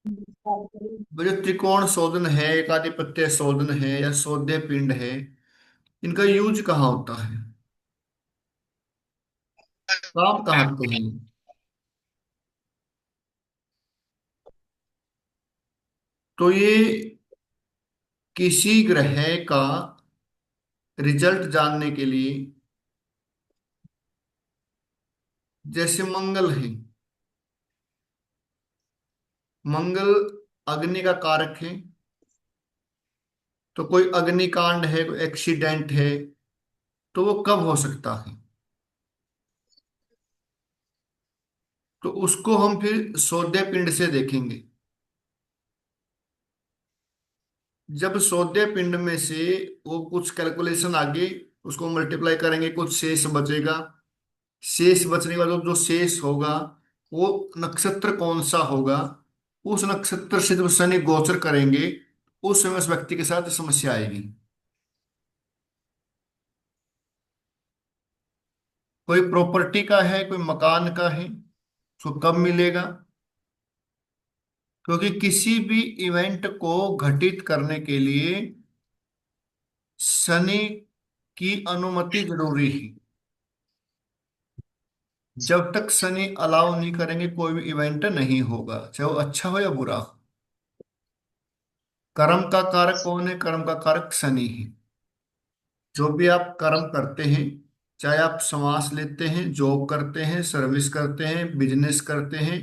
वो जो त्रिकोण शोधन है, एकाधिपत्य शोधन है या शोध्य पिंड है, इनका यूज कहाँ होता है, काम कहाँ आते हैं? तो ये किसी ग्रह का रिजल्ट जानने के लिए, जैसे मंगल है, मंगल अग्नि का कारक है, तो कोई अग्निकांड है, कोई एक्सीडेंट है, तो वो कब हो सकता है? तो उसको हम फिर सौदे पिंड से देखेंगे। जब सौदे पिंड में से वो कुछ कैलकुलेशन आगे, उसको मल्टीप्लाई करेंगे, कुछ शेष बचेगा। शेष बचने के बाद जो शेष होगा, वो नक्षत्र कौन सा होगा, उस नक्षत्र से जब शनि गोचर करेंगे, उस समय उस व्यक्ति के साथ समस्या आएगी। कोई प्रॉपर्टी का है, कोई मकान का है, उसको कब मिलेगा? क्योंकि किसी भी इवेंट को घटित करने के लिए शनि की अनुमति जरूरी है। जब तक शनि अलाउ नहीं करेंगे, कोई भी इवेंट नहीं होगा, चाहे वो अच्छा हो या बुरा हो। कर्म का कारक कौन है? कर्म का कारक शनि है। जो भी आप कर्म करते हैं, चाहे आप श्वास लेते हैं, जॉब करते हैं, सर्विस करते हैं, बिजनेस करते हैं,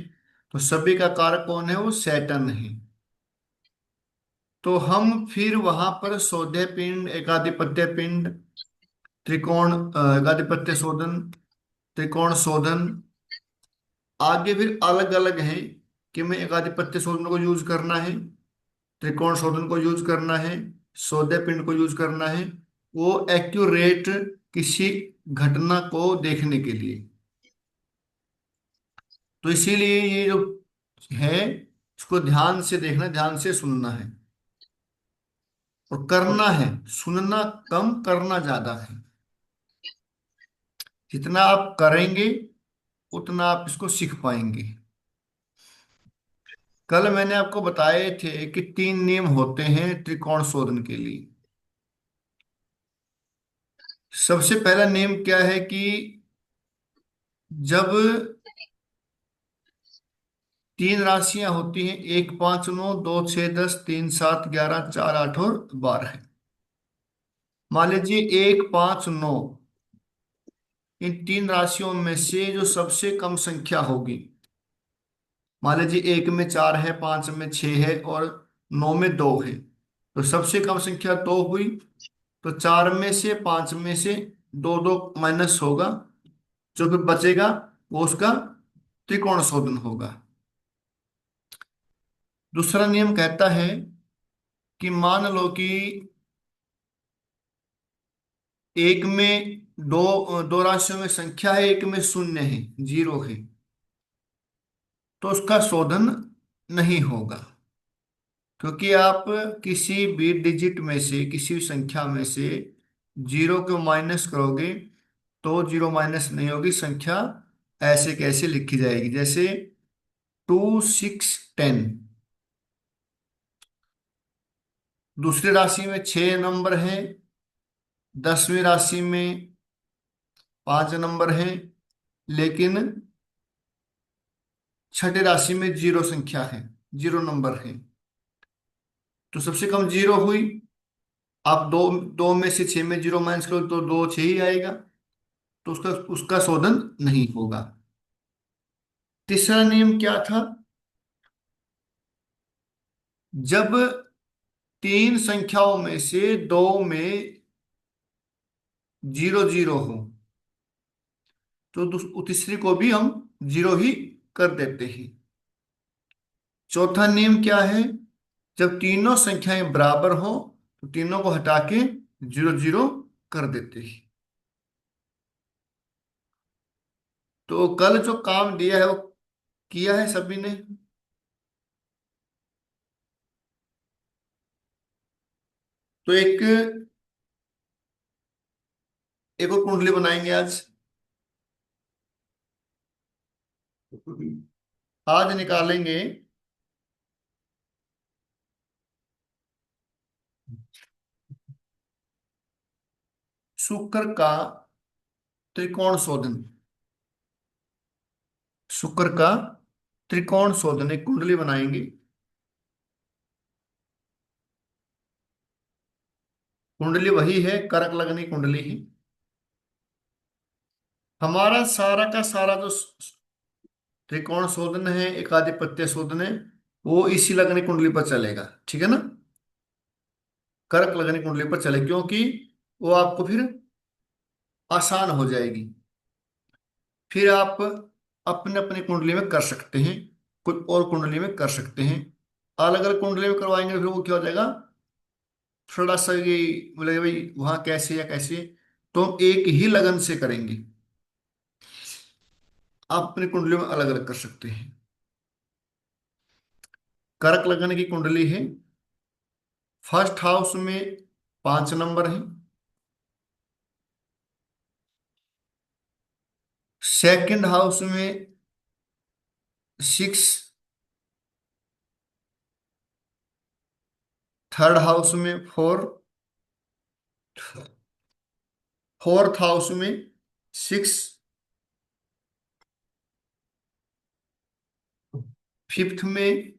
तो सभी का कारक कौन है? वो सैटर्न है। तो हम फिर वहां पर सौदे पिंड, एकाधिपत्य पिंड, त्रिकोण एकाधिपत्य शोधन, त्रिकोण शोधन, आगे फिर अलग अलग है कि मैं एकाधिपत्य शोधन को यूज करना है, त्रिकोण शोधन को यूज करना है, सौदे पिंड को यूज करना है, वो एक्यूरेट किसी घटना को देखने के लिए। तो इसीलिए ये जो है, इसको ध्यान से देखना, ध्यान से सुनना है और करना है। सुनना कम, करना ज्यादा है। जितना आप करेंगे, उतना आप इसको सीख पाएंगे। कल मैंने आपको बताए थे कि 3 नियम होते हैं त्रिकोण शोधन के लिए। सबसे पहला नियम क्या है कि जब 3 राशियां होती हैं, 1 5 9, 2 6 10, 3 7 11, 4 8 और 12, मान लीजिए 1 5 9, इन 3 राशियों में से जो सबसे कम संख्या होगी, मान लीजिए 1 में 4 है, 5 में 6 है और 9 में 2 है, तो सबसे कम संख्या 2 हुई। तो 4 में से 5 में से दो दो माइनस होगा, जो फिर बचेगा वो उसका त्रिकोण शोधन होगा। दूसरा नियम कहता है कि मान लो कि एक में दो दो राशियों में संख्या है, एक में शून्य है, जीरो है, तो उसका शोधन नहीं होगा। क्योंकि आप किसी भी डिजिट में से, किसी भी संख्या में से जीरो को माइनस करोगे तो जीरो माइनस नहीं होगी, संख्या ऐसे कैसे लिखी जाएगी, जैसे 2 6 10। दूसरी राशि में 6 नंबर है, 10वीं राशि में 5 नंबर है, लेकिन छठी राशि में जीरो संख्या है, जीरो नंबर है, तो सबसे कम जीरो हुई। आप दो दो में से 6 में जीरो माइनस करो तो 2 6 ही आएगा, तो उसका उसका शोधन नहीं होगा। तीसरा नियम क्या था? जब 3 संख्याओं में से दो में जीरो जीरो हो, तो तीसरी को भी हम जीरो ही कर देते हैं। चौथा नियम क्या है? जब तीनों संख्याएं बराबर हो, तो तीनों को हटा के जीरो जीरो कर देते हैं। तो कल जो काम दिया है वो किया है सभी ने। तो एक और कुंडली बनाएंगे आज। आज निकालेंगे शुक्र का त्रिकोण शोधन। शुक्र का त्रिकोण शोधन, एक कुंडली बनाएंगे। कुंडली वही है, करक लगनी कुंडली है। हमारा सारा का सारा जो त्रिकोण शोधन है, एकाधिपत्य शोधन है, वो इसी लगनी कुंडली पर चलेगा, ठीक है ना। कर्क लगनी कुंडली पर चले, क्योंकि वो आपको फिर आसान हो जाएगी। फिर आप अपने अपने कुंडली में कर सकते हैं, कुछ और कुंडली में कर सकते हैं। अलग अलग कुंडली में करवाएंगे फिर वो क्या हो जाएगा, थोड़ा सा ये बोले भाई वहां कैसे या कैसे। तो हम एक ही लगन से करेंगे, आप अपनी कुंडली में अलग अलग कर सकते हैं। कर्क लगन की कुंडली है, फर्स्ट हाउस में 5 नंबर है, सेकंड हाउस में 6, थर्ड हाउस में 4, फोर्थ हाउस में 6, फिफ्थ में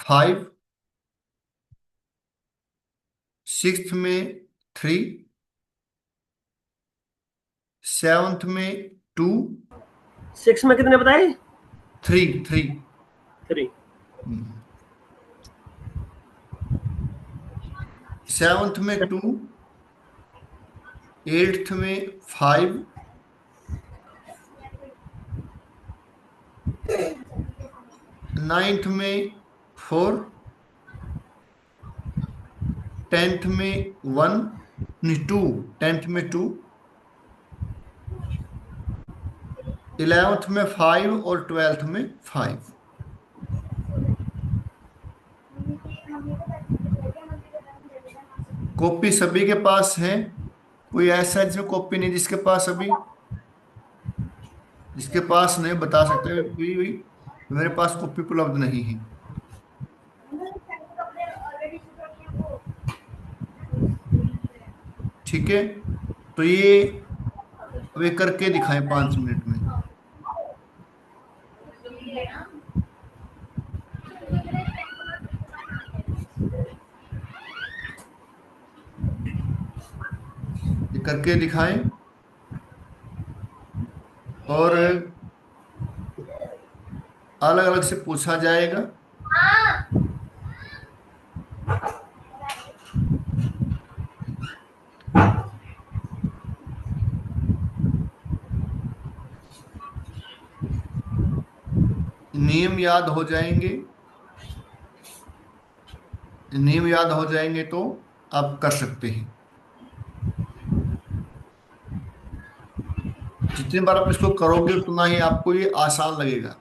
5, सिक्स्थ में 3, सेवंथ में 2, 6 में कितने बताए? 3 3। 3। सेवंथ में 2, एट्थ में 5, नाइन्थ में 4, टेंथ में 1, नहीं 2, टेंथ में 2, इलेवेंथ में 5 और ट्वेल्थ में 5। कॉपी सभी के पास है? कोई ऐसा है जिसमें कॉपी नहीं, जिसके पास अभी, जिसके पास नहीं बता सकते हैं कोई भी, मेरे पास कॉपी उपलब्ध नहीं है। ठीक है, तो ये वे करके दिखाएं 5 मिनट में। ये करके दिखाएं, और अलग अलग से पूछा जाएगा। नियम याद हो जाएंगे, नियम याद हो जाएंगे तो आप कर सकते हैं। जितनी बार आप इसको करोगे उतना ही आपको ये आसान लगेगा।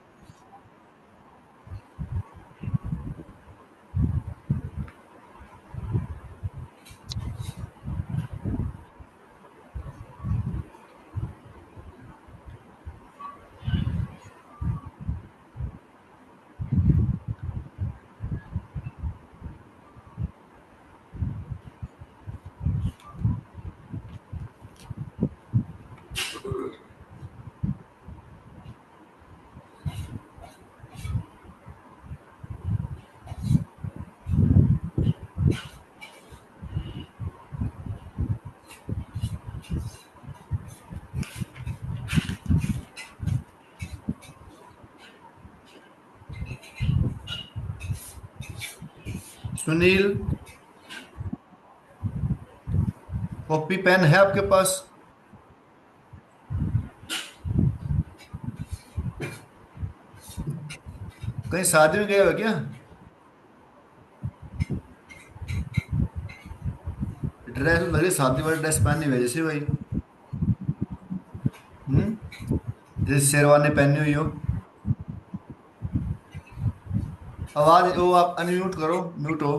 सुनील, कॉपी पेन है आपके पास? कहीं शादी में गए हो क्या? ड्रेस लगे, शादी वाली ड्रेस पहनी हुई है जैसे भाई। जैसे शेरवानी पहनी हुई हो। आवाज वो आप अनम्यूट करो, म्यूट हो।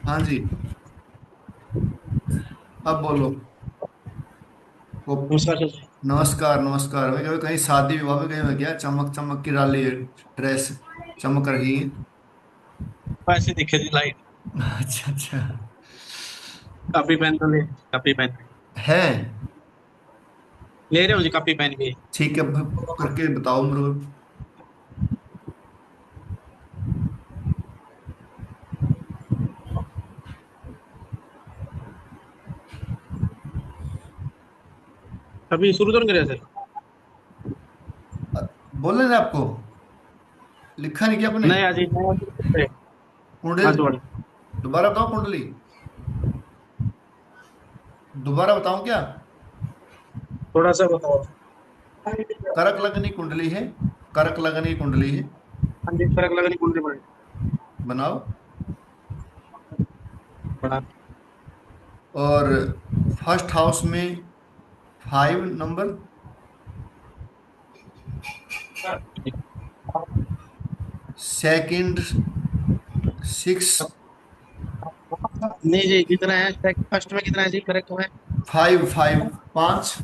हाँ जी, अब बोलो। वो नमस्कार सर। नमस्कार नमस्कार। भाई कभी कहीं शादी विवाह में कहीं हो गया, चमक चमक की डाली है ड्रेस, चमक रही है। वैसे दिखे जी लाइट। अच्छा अच्छा। कॉपी पेन तो ले, कॉपी पेन है। ले रहे हो जी, कॉपी पेन भी। ठीक है, करके बताओ मेरे को। अभी शुरू तो नहीं करे सर? बोले ना आपको, लिखा नहीं क्या आपने? नहीं आज ही नहीं। कुंडली। हाँ जोड़। दोबारा बताओ कुंडली। दोबारा बताऊं क्या? थोड़ा सा बताओ। हाँ करक लगनी कुंडली है। करक लगनी कुंडली है। जी, फर्क लगा नहीं कुंडली पड़े। बनाओ। बड़ा। और फर्स्ट हाउस में 5 नंबर। सेकंड 6। नहीं जी, कितना है फर्स्ट में, कितना है जी करेक्ट में? 5 5 5।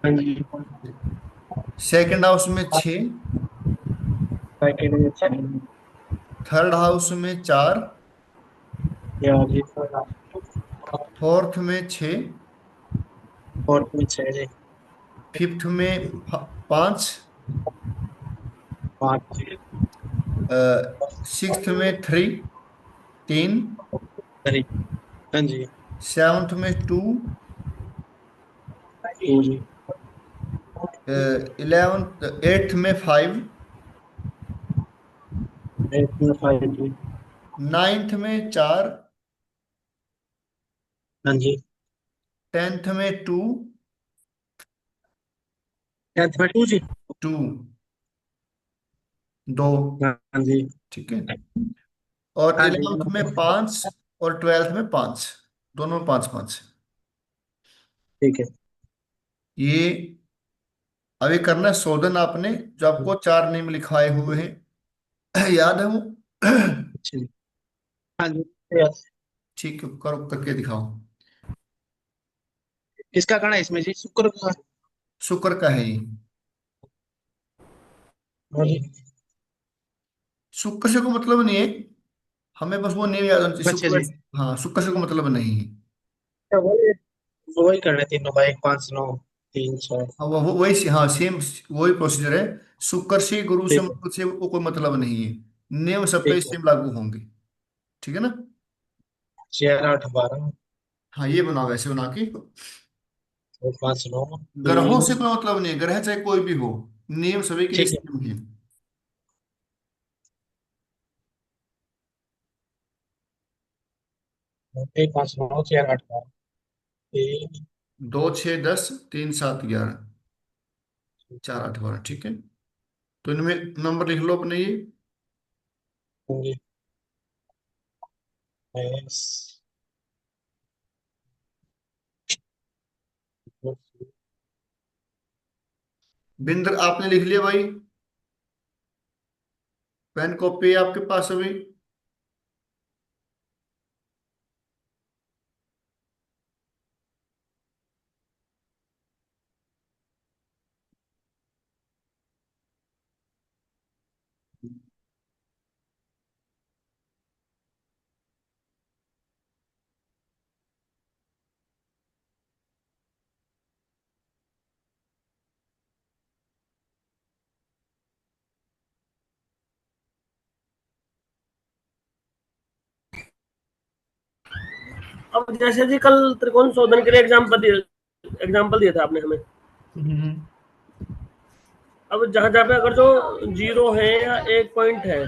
हाँ जी। सेकंड हाउस में 6। सेकंड में अच्छा। थर्ड हाउस में 4। या जी। फोर्थ में 6। फोर्थ में छह जी। फिफ्थ में 5। पाँच। सिक्स्थ में 3। 3। सही। हाँ जी। सेवन्थ में 2। To ji. 11th एट्थ में 5। एट में फाइव जी। नाइन्थ में 4। हाँ जी। टेंथ में 2। टेंथ में टू जी। 2। दो। हाँ जी। ठीक है। और हाँ जी। 11th में 5। और 12th में 5। दोनों में 5 5। ठीक है। ये अभी करना है शोधन आपने, जो आपको 4 नेम लिखवाए हुए हैं। याद है वो? अच्छा जी। हाँ जी। यस। ठीक है, करो, करके दिखाओ। किसका करना है इसमें जी, शुक्र का? शुक्र का है ये। हाँ जी। शुक्र से को मतलब नहीं है, हमें बस वो नेम याद होना चाहिए, अच्छा शुक्र। जी। हाँ, शुक्र से को मतलब नहीं है। तो वही वही करना है, तीनों बाई पाँच नौ तीन छः। हाँ, वो वही, हाँ सेम। वही प्रोसीजर है। शुक्र से, गुरु से, ठीक है। मंगल से वो कोई मतलब नहीं है। नियम सब पे ठीक है। सेम लागू होंगे। ठीक है ना? चार आठ बारह। हाँ, ये बनाओ ऐसे बना के। और पाँच नौ ग्रहों तीन। से कोई मतलब नहीं है, ग्रह चाहे कोई भी हो। नियम सभी के लिए ठीक है। सेम है। एक पाँच नौ चार आठ बारह। तीन। 2 6 10 3 7 11 4 8 12। ठीक है। तो इनमें नंबर लिख लो अपने ये। जी। एस। बिंदर आपने लिख लिया भाई? पेन कॉपी है आपके पास अभी? अब जैसे जी कल त्रिकोण शोधन के लिए एग्जाम्पल दिया था आपने हमें। हम्म। अब जहां जहां पे अगर जो जीरो है या एक पॉइंट है,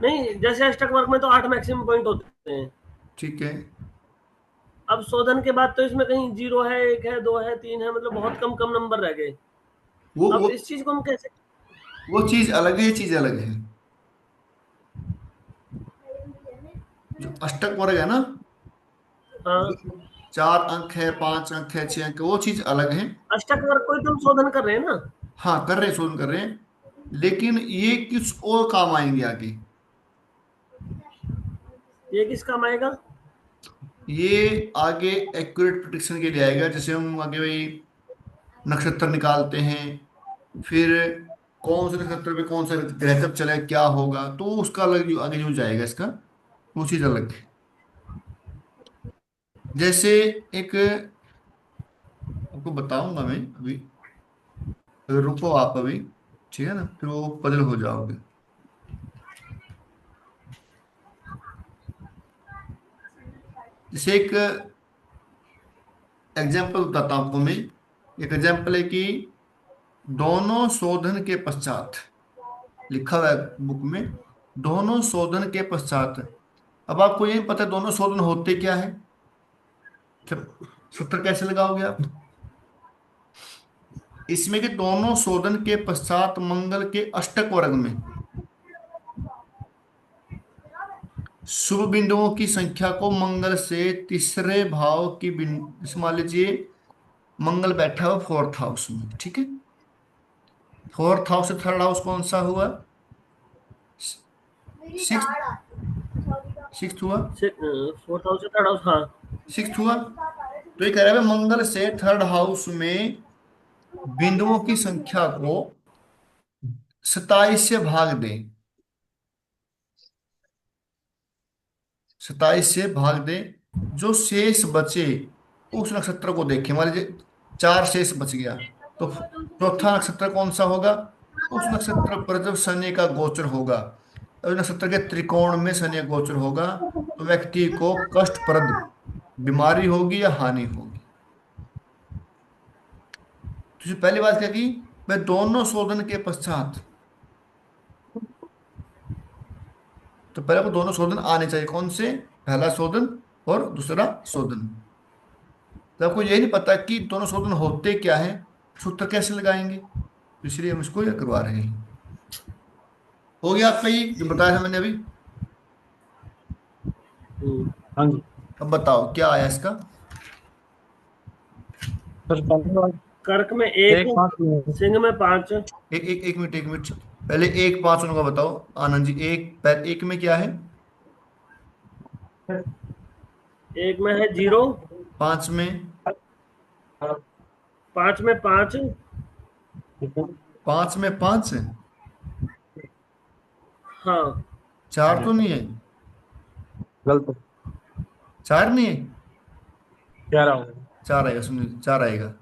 नहीं जैसे अष्टक वर्ग में तो 8 मैक्सिमम पॉइंट होते हैं। ठीक है। अब शोधन के बाद तो इसमें कहीं जीरो है, एक है, दो है, तीन है, मतलब बहुत कम कम नंबर रह गए। वो अब वो इस चीज को हम कैसे? वो चीज अलग है, ये चीज अलग है। जो अष्टक वर्ग है ना, हाँ, 4 अंक है, 5 अंक है, 6 अंक है, वो चीज अलग है। अष्टक वर्ग को ही तो हम शोधन कर रहे हैं ना। हाँ, कर रहे हैं, शोधन कर रहे हैं। लेकिन ये किस और काम आएंगे आगे। ये किस काम आएगा? ये आगे एक्यूरेट प्रिडिक्शन के लिए आएगा, जैसे हम आगे भाई नक्षत्र निकालते हैं, फिर कौन से नक्षत्र पे कौन सा ग्रह कब चले क्या होगा, तो उसका अलग आगे जो जाएगा इसका, वो चीज अलग है। जैसे एक आपको बताऊंगा मैं अभी, अगर रुको आप अभी, ठीक है ना, फिर वो पजल हो जाओगे। जैसे एक एग्जाम्पल बताता हूं आपको मैं। एक एग्जाम्पल है कि दोनों शोधन के पश्चात, लिखा हुआ है बुक में, दोनों शोधन के पश्चात। अब आपको ये नहीं पता दोनों शोधन होते क्या है, जब सूत्र कैसे लगाओगे आप इसमें, कि दोनों शोधन के पश्चात मंगल के अष्टक वर्ग में शुभ बिंदुओं की संख्या को मंगल से तीसरे भाव की बिंदु, मान लीजिए मंगल बैठा हुआ फोर्थ हाउस में, ठीक है। फोर्थ हाउस से थर्ड हाउस कौन सा हुआ, सिक्स, सिक्स हुआ, 4000 हाँ। सिक्स हुआ। तो ये कह रहा है मंगल से थर्ड हाउस में बिंदुओं की संख्या को 27 से भाग दें, 27 से भाग दें, जो शेष बचे उस नक्षत्र को देखें। मान लीजिए 4 शेष बच गया, तो चौथा नक्षत्र कौन सा होगा, उस नक्षत्र पर जब शनि का गोचर होगा, उस नक्षत्र के त्रिकोण में शनि का गोचर होगा, तो व्यक्ति को कष्टप्रद बीमारी होगी या हानि होगी। तो जो पहली बात क्या की, वह दोनों शोधन के पश्चात, तो पहले को दोनों शोधन आने चाहिए, कौन से, पहला शोधन और दूसरा शोधन। तो आपको यही नहीं पता कि दोनों शोधन होते क्या है, सूत्र कैसे लगाएंगे, तो इसलिए हम इसको ये करवा रहे हैं। हो गया आपका ये जो बताया था मैंने अभी। हाँ जी अब बताओ क्या आया इसका। सर, पहले वाला कर्क में एक 1, पाँच में। सिंह में 5। एक मिनट, पहले एक पांच का बताओ आनंद जी। एक में क्या है, 1 में है 0, पांच में, 5 में 5। पांच में पांच है, हाँ। चार तो नहीं है, गलत। चार नहीं है, क्या रहा हूँ। चार आएगा, सुनिए चार आएगा।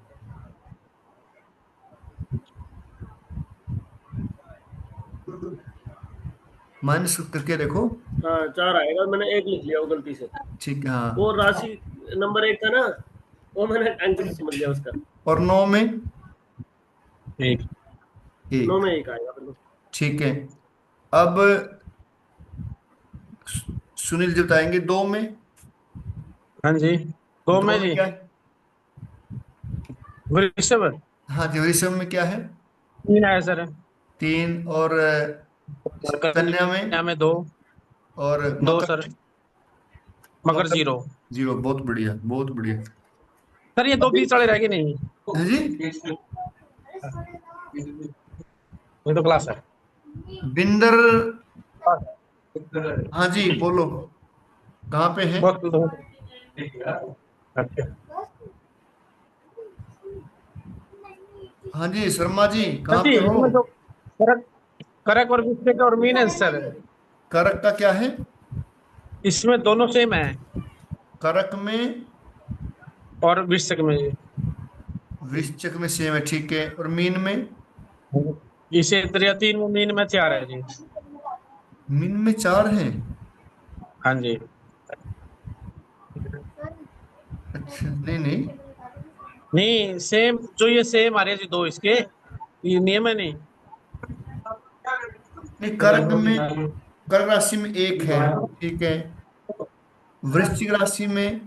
माइनस करके देखो। हाँ 4 आएगा, मैंने 1 लिख लिया वो गलती से। ठीक है, हाँ। वो राशि नंबर 1 था ना, वो मैंने अंक नहीं समझ लिया उसका। और नौ में एक 9 एक, में 1 आएगा बिल्कुल। ठीक है। अब सुनील जी बताएंगे दो में, हाँ जी, दो दो में में जी, क्या है, वृषभ हाँ जी, वृषभ में क्या है, तीन आया सर। तीन, और और कन्या में, कन्या में दो, और दो मकर सर, में, मगर मकर जीरो। जीरो। बहुत बढ़िया, बहुत बढ़िया। सर ये दो अभी बीच वाले रह गए नहीं। है जी, ये तो क्लास है। बिंदर, हाँ जी बोलो, कहाँ पे है, बहुत दो। अच्छा। हाँ जी शर्मा जी सर कहाँ जी पे हो। इसमें जो करक करक और विषय का और मीन है सर, करक का क्या है, इसमें दोनों सेम है। करक में, और वृश्चिक में जी। वृश्चिक में सेम है, ठीक है, और मीन में, इसे दरिया तीन में, मीन में चार है जी। मीन में चार है, हाँ जी। अच्छा नहीं नहीं, नहीं सेम, जो ये सेम आ रहे हैं जी दो इसके, ये नियम है नहीं। नहीं करक में, कर्क राशि में एक है, ठीक है, वृश्चिक राशि में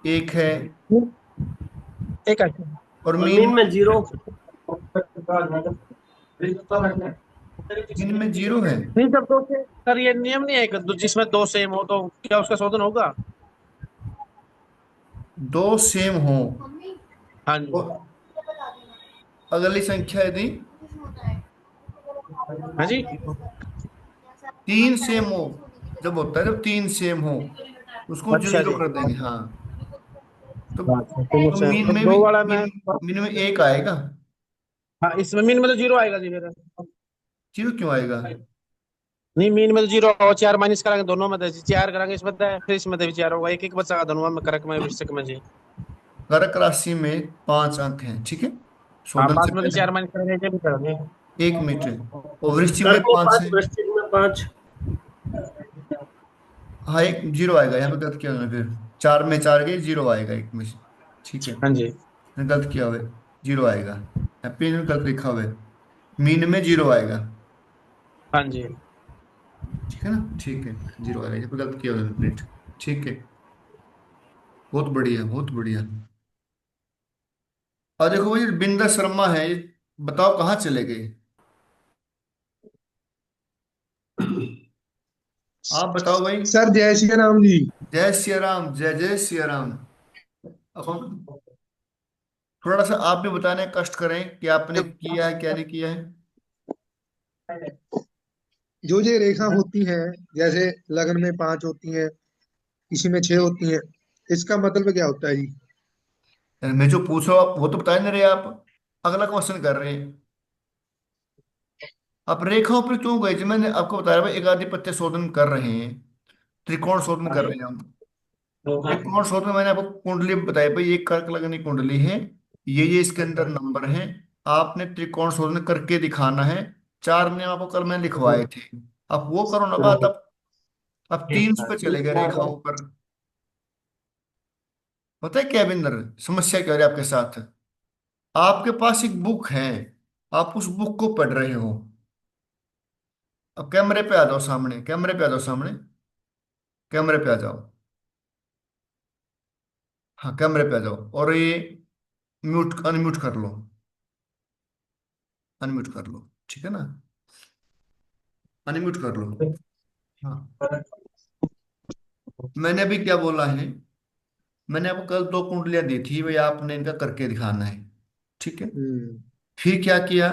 एक है, एक है। और और मीन मीन में, में 0। मीन में जीरो है। नहीं जब दो से सर, ये नियम नहीं है कि जिसमें दो सेम हो तो क्या उसका शोधन होगा। दो सेम हो, हाँ जी। और अगली संख्या यदि हाँ जी। तीन सेम हो, जब होता है जब तीन सेम हो, उसको जीरो अच्छा जीरो जी। कर देंगे, हाँ। तो अच्छा, तो तो सेम मीन तो में भी, दो वाला में। मीन मीन में एक आएगा, हाँ, इसमें मीन में तो जीरो आएगा जी मेरा। जीरो क्यों आएगा? नहीं, मीन में तो जीरो और चार माइनस कराएंगे दोनों में, तो चार कराएंगे इसमें तो है, फिर इसमें तो भी चार होगा, एक एक बचा दोनों में, करक में वृश्चिक में जी। कर्क राशि में 5 अंक हैं, ठीक है, हाँ, शोधन से पास में तो पहले। चार माइनस करेंगे, ये भी करेंगे। 1 मिनट। और वृश्चिक में कर्क में 5 पांच, है। वृश्चिक में पांच। हाँ, एक जीरो आएगा यहाँ पे, गलत किया मैंने फिर। 4 में 4 गए, जीरो आएगा एक में से। ठीक है, हाँ जी। मैंने गलत किया हुआ है। जीरो आएगा। हैप्पी में गलत लिखा हुआ है। मीन में जीरो आएगा। हाँ जी। ठीक है ना, ठीक है। जीरो आएगा, यहाँ पे गलत किया हुआ है प्रिंट। ठीक है, बहुत बढ़िया, बहुत बढ़िया। और देखो भाई, बिंदा शर्मा है ये, बताओ कहाँ चले गए? आप बताओ भाई। सर जय श्री राम जी। जय सिया राम, जय जय सिया राम। अब हम थोड़ा सा आप भी बताने का कष्ट करें कि आपने किया है क्या नहीं किया है। जो ये रेखा होती है, जैसे लगन में 5 होती हैं, किसी में 6 होती हैं, इसका मतलब क्या होता है जी? यार मैं जो पूछ रहा हूँ आप वो तो बता नहीं रहे आप, अगला क्वेश्चन कर रहे हैं। आप रेखाओं पर क्यों गए जी? मैंने आपको बताया भाई, एक आधिपत्य शोधन कर रहे हैं, त्रिकोण शोधन कर रहे हैं हम। त्रिकोण शोधन मैंने आपको कुंडली बताई भाई, ये कर्क लगनी कुंडली है, ये इसके अंदर नंबर है। आपने त्रिकोण शोधन करके दिखाना है। 4 नियम आपको कल मैंने लिखवाए थे, आप वो करो ना बात। अब 3 पे चले गए रेखाओं पर। पता है क्या बिंदर, समस्या क्या है आपके साथ? आपके पास एक बुक है, आप उस बुक को पढ़ रहे हो। अब कैमरे पे आ जाओ सामने, कैमरे पे आ जाओ सामने, कैमरे पे आ जाओ। हाँ, कैमरे पे आ जाओ, और ये म्यूट अनम्यूट कर लो, अनम्यूट कर लो, ठीक है ना, अनम्यूट कर लो। हाँ, मैंने अभी क्या बोला है? मैंने आपको कल 2 कुंडलियां दी थी भाई, आपने इनका करके दिखाना है। ठीक है, हम्म। फिर क्या किया?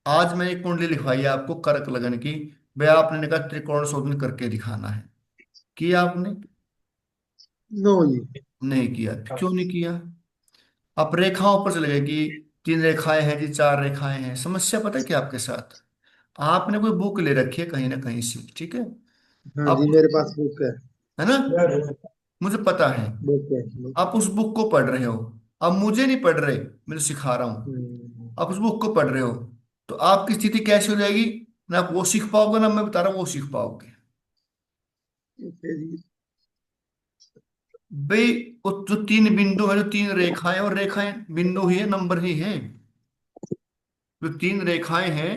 आज मैंने एक कुंडली लिखवाई है आपको कर्क लगन की, भाई आपने इनका त्रिकोण शोधन करके दिखाना है। किया आपने? नो जी। नहीं किया, क्यों नहीं किया? आप रेखाओं पर चले गए कि 3 रेखाएं हैं जी, 4 रेखाएं हैं। समस्या पता है क्या आपके साथ? आपने कोई बुक ले रखी है कहीं ना कहीं से, ठीक है, हाँ आप जी, मेरे पास बुक है। है ना, मुझे पता है। बुक है। आप उस बुक को पढ़ रहे हो, अब मुझे नहीं पढ़ रहे, मैं तो सिखा रहा हूँ। हम्म। आप उस बुक को पढ़ रहे हो, तो आपकी स्थिति कैसी हो जाएगी? ना आप वो सीख पाओगे, ना मैं बता रहा हूँ वो सीख पाओगे। ओके जी। भाई, वो जो 3 बिंदु है, जो 3 रेखाएं, और रेखाएं बिंदु ही है, नंबर ही है। जो 3 रेखाएं हैं,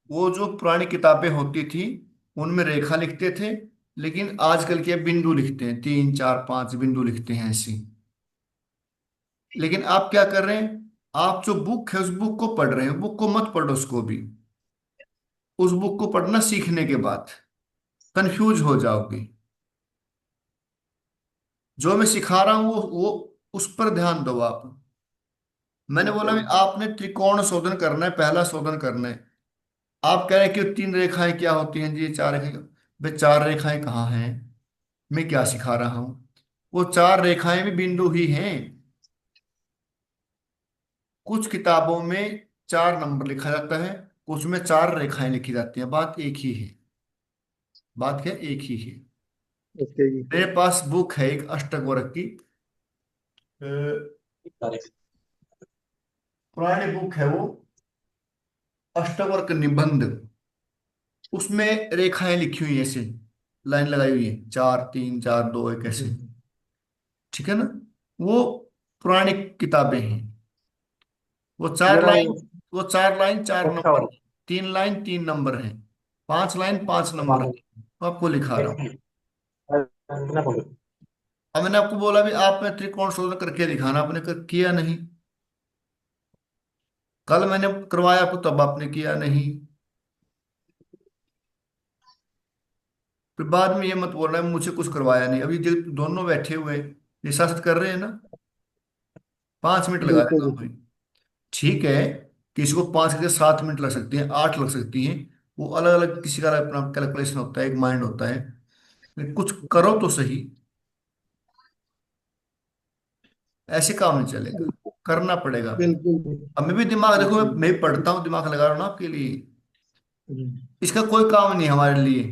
वो जो पुरानी किताबें होती थी उनमें रेखा लिखते थे, लेकिन आजकल के बिंदु लिखते हैं, 3 4 5 बिंदु लिखते हैं ऐसे। लेकिन आप क्या कर रहे हैं? आप जो बुक है उस बुक को पढ़ रहे हैं, बुक को मत पढ़ो उसको भी। उस बुक को पढ़ना सीखने के बाद कंफ्यूज हो जाओगे। जो मैं सिखा रहा हूं वो उस पर ध्यान दो आप। मैंने ठीक बोला है भी जी। आपने त्रिकोण शोधन करना है, पहला शोधन करना है। आप कह रहे हैं कि 3 रेखाएं क्या होती हैं जी, 4 रेखाएं। भाई 4 रेखाएं कहाँ हैं? मैं क्या सिखा रहा हूं? वो 4 रेखाएं भी बिंदु ही हैं। कुछ किताबों में 4 नंबर लिखा जाता है, कुछ में 4 रेखाएं लिखी जाती हैं, बात एक ही है। बात क्या, एक ही है। ओके जी। मेरे पास बुक है एक अष्टक वर्ग की, अ, पुरानी बुक है वो, अष्टवर्क निबंध। उसमें रेखाएं लिखी हुई है ऐसे, लाइन लगाई हुई है, 4 3 4 2 1 ऐसे। हम्म। ठीक है ना, वो पुरानी किताबें हैं। वो ये चार रहा लाइन ये। वो 4 लाइन 4 नंबर अच्छा। है, 3 लाइन 3 नंबर है, 5 लाइन 5 नंबर है। तो आपको लिखा रहा हूँ। अब मैंने आपको बोला भी आपने त्रिकोण शोधन करके दिखाना, आपने किया नहीं। कल मैंने करवाया आपको, तब आपने किया नहीं। फिर बाद में ये मत बोलना है मुझे कुछ करवाया नहीं। अभी जो दोनों बैठे हुए हैं, ये साथ कर रहे हैं ना, 5 मिनट लगा रहे बिल्कुल हैं दोनों बिल्कुल। ही। ठीक है, किसी को 5 के 7 मिनट लग सकती हैं, 8 लग सकती हैं। वो अलग अलग, किसी का अपना कैलकुलेशन होता है, एक माइंड होता है। लेकिन कुछ करो तो सही, ऐसे काम नहीं चलेगा। करना पड़ेगा। बिल्कुल। अब मैं भी दिमाग, देखो बिल्कुल। मैं भी पढ़ता हूँ, दिमाग लगा रहा हूँ ना आपके लिए। हम्म, इसका कोई काम नहीं है हमारे लिए,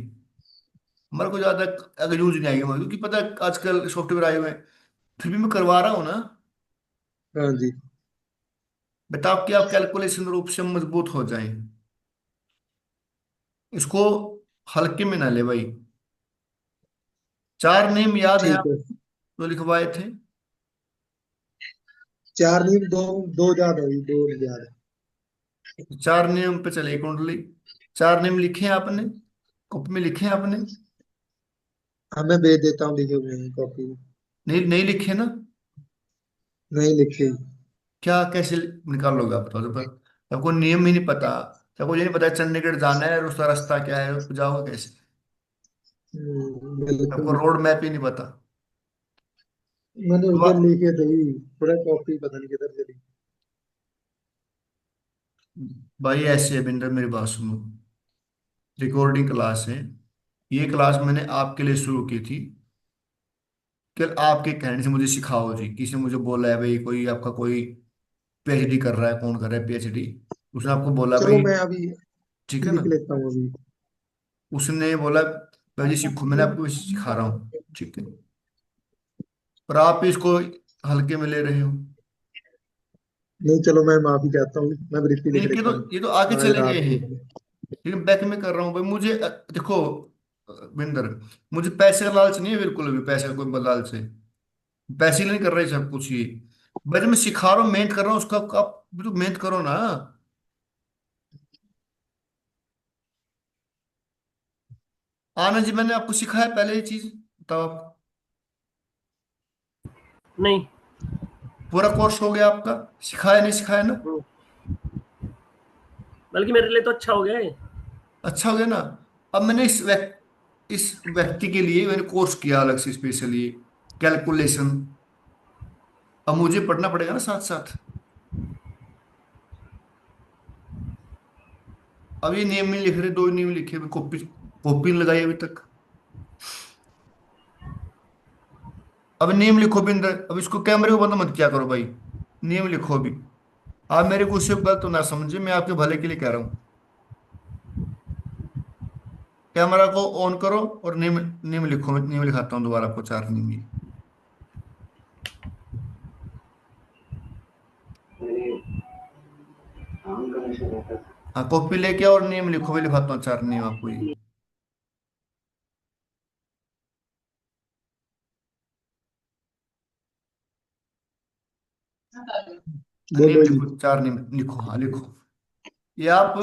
हमारे को ज्यादा अगर यूज नहीं आएगी हमारे, क्योंकि पता है आजकल सॉफ्टवेयर आए हुए हैं, फिर भी मैं करवा रहा हूँ ना। हाँ जी। बताओ कि आप कैलकुलेशन रूप से मजबूत हो जाए, इसको हल्के में ना ले भाई। चार नियम याद है ठीक आप है। जो लिखवाए थे? चार नींद दो, दो याद है, दो याद है। चार नियम पे चले कुंडली। चार नियम लिखे हैं आपने, कॉपी में लिखे हैं आपने? हाँ मैं भेज देता हूँ, लिखे हुए हैं कॉपी में। नहीं, नहीं लिखे ना? नहीं लिखे। क्या कैसे निकाल लोगे आप, बताओ तो पर आपको नियम ही नहीं पता। आपको ये नहीं पता चंडीगढ़ जाना है और उसका रास्ता क्या है, उसको जाओगे कैसे? आपको बिल्कुल। रोड मैप ही नहीं पता। मैंने तो उधर लिखे थे, थोड़ा कॉपी पता नहीं किधर चली। भाई ऐसे है बिंदर, मेरी बात सुनो। रिकॉर्डिंग क्लास है, ये क्लास मैंने आपके लिए शुरू की थी कि आपके कहने से मुझे सिखाओ जी। किसी ने मुझे बोला है भाई, कोई आपका कोई पीएचडी कर रहा है, कौन कर रहा है पीएचडी, उसने आपको बोला चलो भाई, मैं अभी ठीक है ना, लिख लेता हूँ अभी। उसने बोला भाई जी सीखो, मैंने आपको इसे सिखा रहा हूँ, ठीक है, पर आप इसको हल्के में ले रहे हो। नहीं चलो मैं माफी चाहता हूँ, मैं वृत्ति लिख नहीं, लेता हूँ ये तो आगे आज चले गए रात हैं, को। लेकिन बैक में कर रहा हूँ भाई। मुझे देखो बिंदर, मुझे पैसे का लालच नहीं है बिल्कुल भी, पैसे का कोई लालच है, पैसे के लिए नहीं कर रहे सब कुछ ये। भाई जब मैं सिखा रहा हूँ, मेहनत कर रहा हूँ उसका, आप भी तो मेहनत करो ना। आनंद जी, मैंने आपको सिखाया पहले ये चीज, बताओ आप। नहीं। पूरा कोर्स हो गया आपका, सिखाया नहीं सिखाया ना? बल्कि मेरे लिए तो अच्छा हो गया है। अच्छा हो गया ना? अब मैंने इस व्यक्ति के लिए मैंने कोर्स किया अलग से स्पेशली, कैलकुलेशन। अब मुझे पढ़ना पड़ेगा ना साथ साथ। अब ये नियम नहीं लिख रहे, दो नियम लिखे, कॉपी कॉपी नहीं लगाई अभी तक। अब नियम लिखो बिंदर, अब इसको कैमरे को बंद मत किया करो भाई, नियम लिखो अभी। आप मेरे को उससे गलत तो ना समझे, मैं आपके भले के लिए कह रहा हूँ। कैमरा को ऑन करो और नियम, नियम लिखो। मैं नियम लिखाता हूँ दोबारा आपको, चार नियम ये। हाँ कॉपी लेके आओ और नियम लिखो, मैं लिखाता हूँ चार नियम आपको ये। नियम बोलो जी। लिखो, चार नियम लिखो, हाँ लिखो। ये आप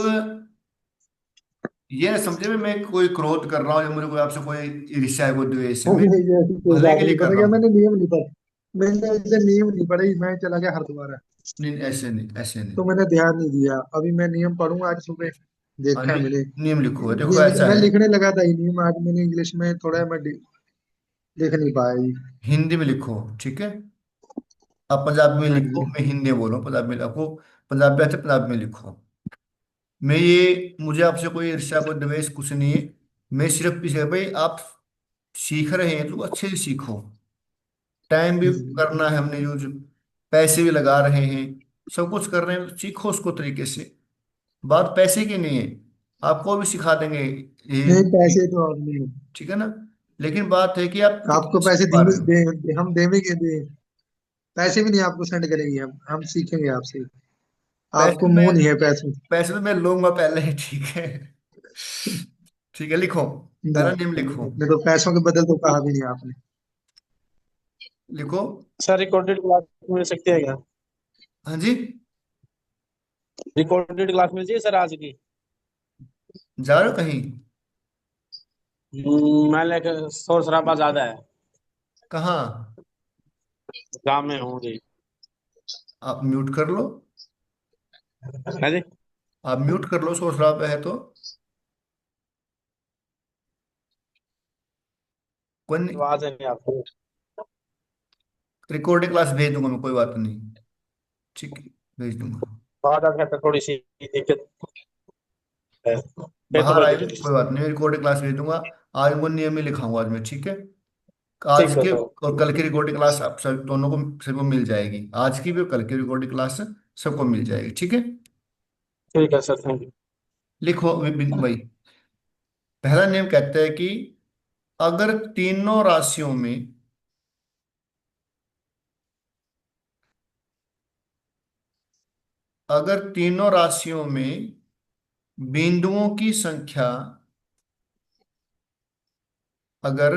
ये ना समझे भी मैं कोई क्रोध कर रहा हूँ या मुझे कोई आपसे कोई ईर्ष्या है, कोई द्वेष है, नहीं मैं नहीं, ऐसी कोई भले बात के लिए नहीं, कर पता रहा क्या, हूँ। मैंने नियम नहीं पढ़ा। मैंने इधर नियम नहीं पढ़े, मैं चला गया हरिद्वार। नहीं ऐसे नहीं, ऐसे नहीं। तो मैंने ध्यान नहीं दिया, अभी मैं नियम पढ़ूंगा आज सुबह। हाँ देखा है मैंने। नियम लिखो, देखो ऐसा मैं है। लिखने लगा था ये नियम, आज मैंने इंग्लिश में थोड़ा मैं लिख नहीं पाया ये। हिंदी में लिखो, ठीक है। आप पंजाबी में हाँ लिखो, जी। मैं हिंदी में बोलूँ, पंजाबी में आपको, पंजाबी आते पंजाबी में लिखो। मैं ये, मुझे आपसे कोई ईर्ष्या कोई द्वेष कुछ नहीं है। मैं सिर्फ इसे भाई, आप सीख रहे हैं तो अच्छे से सीखो। टाइम भी हम्म, करना है हमने यूज, पैसे भी लगा रहे हैं, सब कुछ कर रहे हैं, तो सीखो उसको तरीके से। बात पैसे की नहीं है, आपको भी सिखा देंगे नहीं ये, पैसे तो आप नहीं। ठीक है ना? लेकिन बात है कि आप आपको कितना सीख पैसे पा देने रहे हो। हम देवेंगे दे, पैसे भी नहीं आपको सेंड करेंगे, हम सीखेंगे आपसे। पैसे आपको तो मैं मुंह नहीं है पैसे। पैसे तो मैं लूंगा पहले ही, ठीक है। ठीक है, लिखो, पहला नेम लिखो। नहीं तो पैसों के बदल तो कहा भी नहीं आपने। लिखो। सर रिकॉर्डेड क्लास मिल सकती है क्या? हाँ जी। रिकॉर्डेड क्लास मिल जाएगी सर आज की? जा रहे हो कहीं? मैं लेकर शोर शराबा ज्यादा है। कहाँ? काम में हूँ जी। आप म्यूट कर लो, है जी। आप म्यूट कर लो, शोर शराबा है तो। कोई नहीं, आवाज है नहीं आपको? रिकॉर्डिंग क्लास भेज दूंगा मैं, कोई बात नहीं, ठीक है, भेज दूंगा। आवाज आ तो थोड़ी सी दिक्कत है। बाहर आए भी पैथोलॉजी। कोई बात नहीं, रिकॉर्डिंग क्लास भेज दूंगा। आज वो नियम ही लिखाऊंगा आज मैं, ठीक है। आज ठीक है के सर। और कल की रिकॉर्डिंग क्लास आप सब दोनों को सबको मिल जाएगी, आज की भी और कल की रिकॉर्डिंग क्लास सबको मिल जाएगी, ठीक है। ठीक है सर, थैंक यू। लिखो भाई। पहला नियम कहता है कि अगर तीनों राशियों में अगर तीनों राशियों में बिंदुओं की संख्या अगर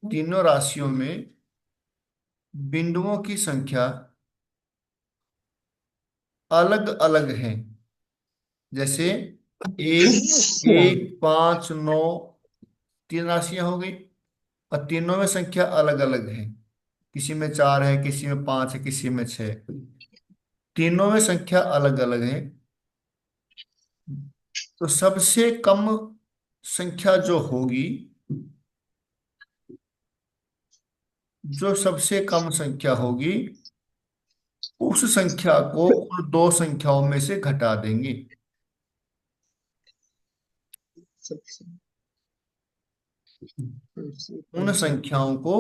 तीनों राशियों में बिंदुओं की संख्या अलग अलग है, जैसे एक एक पांच नौ, तीन राशियां हो गई और तीनों में संख्या अलग अलग है, किसी में चार है, किसी में पांच है, किसी में छह, तीनों में संख्या अलग अलग है, तो सबसे कम संख्या जो सबसे कम संख्या होगी उस संख्या को उन दो संख्याओं में से घटा देंगे। सबसे सबसे उन कम संख्या। संख्याओं को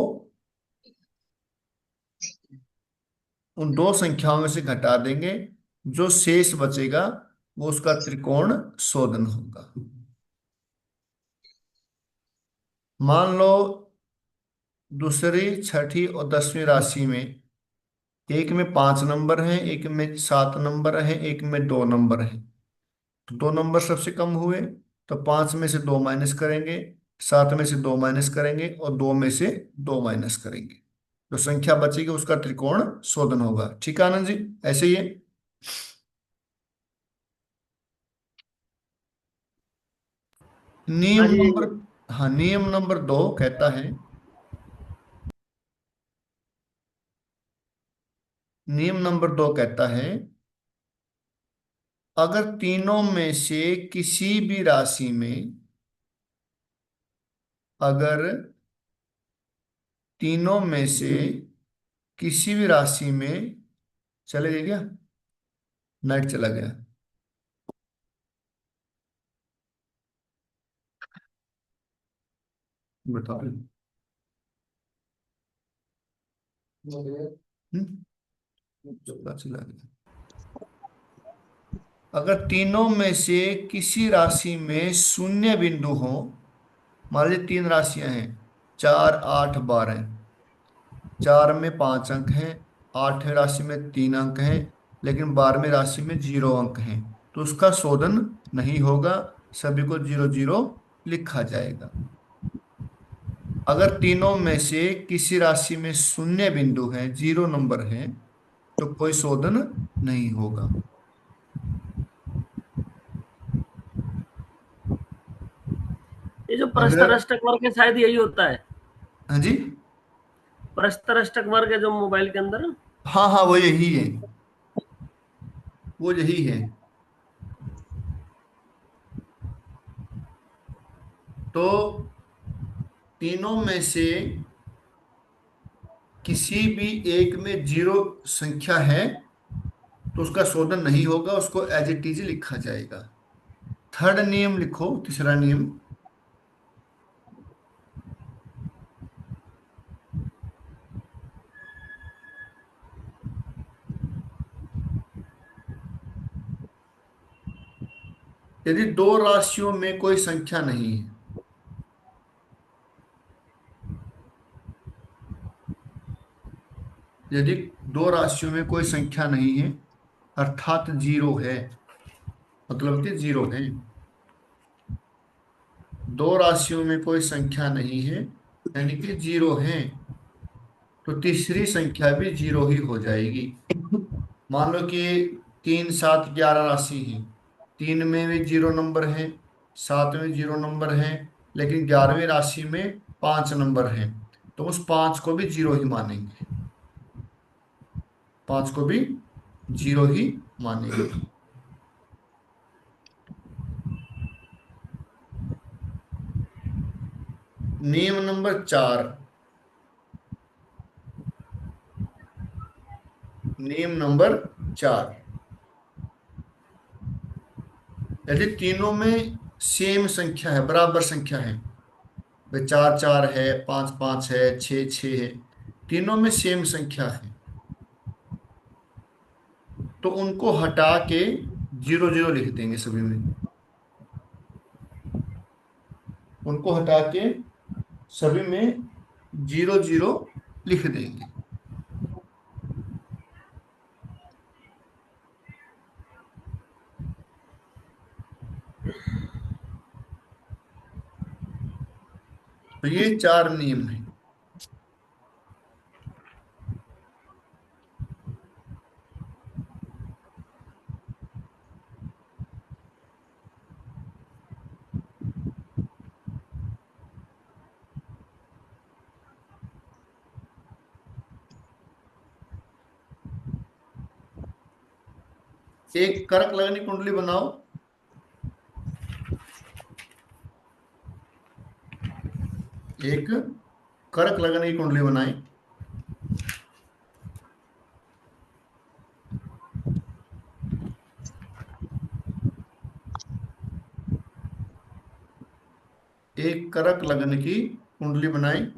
उन दो संख्याओं में से घटा देंगे, जो शेष बचेगा वो उसका त्रिकोण शोधन होगा। मान लो दूसरी छठी और 10वीं राशि में एक में 5 नंबर हैं, एक में 7 नंबर हैं, एक में 2 नंबर हैं, तो 2 नंबर सबसे कम हुए, तो 5 में से 2 माइनस करेंगे, 7 में से 2 माइनस करेंगे और 2 में से 2 माइनस करेंगे, जो संख्या बचेगी उसका त्रिकोण शोधन होगा। ठीक है आनंद जी, ऐसे ही है। हाँ नियम जी। नंबर हाँ, नियम नंबर 2 कहता है, नियम नंबर 2 कहता है अगर तीनों में से किसी भी राशि में अगर तीनों में से किसी भी राशि में चले गए क्या, नेट चला गया, बताओ। चला गया। अगर तीनों में से किसी राशि में शून्य बिंदु हो, मान लीजिए 3 राशियां हैं, 4 8 12, 4 में 5 अंक हैं, 8वीं राशि में 3 अंक हैं, लेकिन 12वीं राशि में 0 अंक हैं, तो उसका शोधन नहीं होगा, सभी को 0 0 लिखा जाएगा। अगर तीनों में से किसी राशि में शून्य बिंदु है, 0 नंबर है, तो कोई शोधन नहीं होगा। ये जो अगर प्रस्तर वर्ग है शायद यही होता है। हाँ जी, प्रस्तर वर्ग है जो मोबाइल के अंदर। हाँ हाँ, वो यही है, वो यही है। तो तीनों में से किसी भी एक में 0 संख्या है तो उसका शोधन नहीं होगा, उसको एज इट इज लिखा जाएगा। थर्ड नियम लिखो, तीसरा नियम। यदि दो राशियों में कोई संख्या नहीं है, यदि दो राशियों में कोई संख्या नहीं है अर्थात 0 है, मतलब कि 0 है, दो राशियों में कोई संख्या नहीं है यानी कि 0 है, तो तीसरी संख्या भी 0 ही हो जाएगी। मान लो कि 3 7 11 राशि है, 3 में भी 0 नंबर है, 7 में 0 नंबर है, लेकिन 11वीं राशि में 5 नंबर है, तो उस 5 को भी 0 ही मानेंगे, 5 को भी 0 ही मानेंगे। नियम नंबर 4, नियम नंबर 4, यदि तीनों में सेम संख्या है, बराबर संख्या है, भाई 4 4 है, 5 5 है, 6 6 है, तीनों में सेम संख्या है, तो उनको हटा के 0 0 लिख देंगे सभी में। उनको हटा के सभी में 0 0 लिख देंगे। तो ये 4 नियम है। एक करक लगनी कुंडली बनाओ। एक करक लगने की कुंडली बनाई। एक करक लगन की कुंडली बनाई।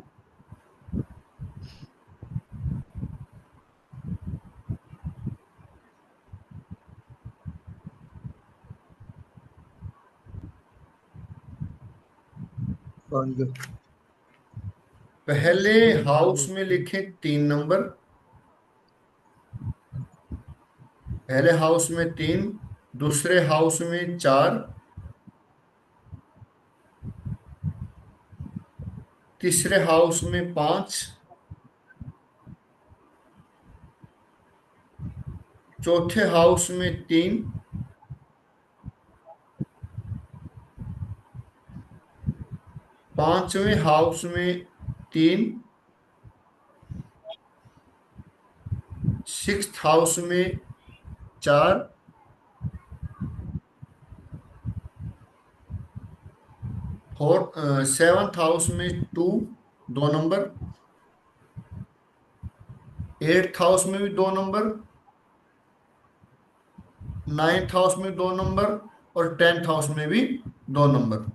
और पहले हाउस में लिखे 3 नंबर, पहले हाउस में 3, दूसरे हाउस में 4, तीसरे हाउस में 5, चौथे हाउस में 3, पांचवें हाउस में 3, सिक्स्थ हाउस में 4, सेवंथ हाउस में 2, 2 नंबर, एट्थ हाउस में भी 2 नंबर, नाइन्थ हाउस में 2 नंबर, और 10th हाउस में भी 2 नंबर।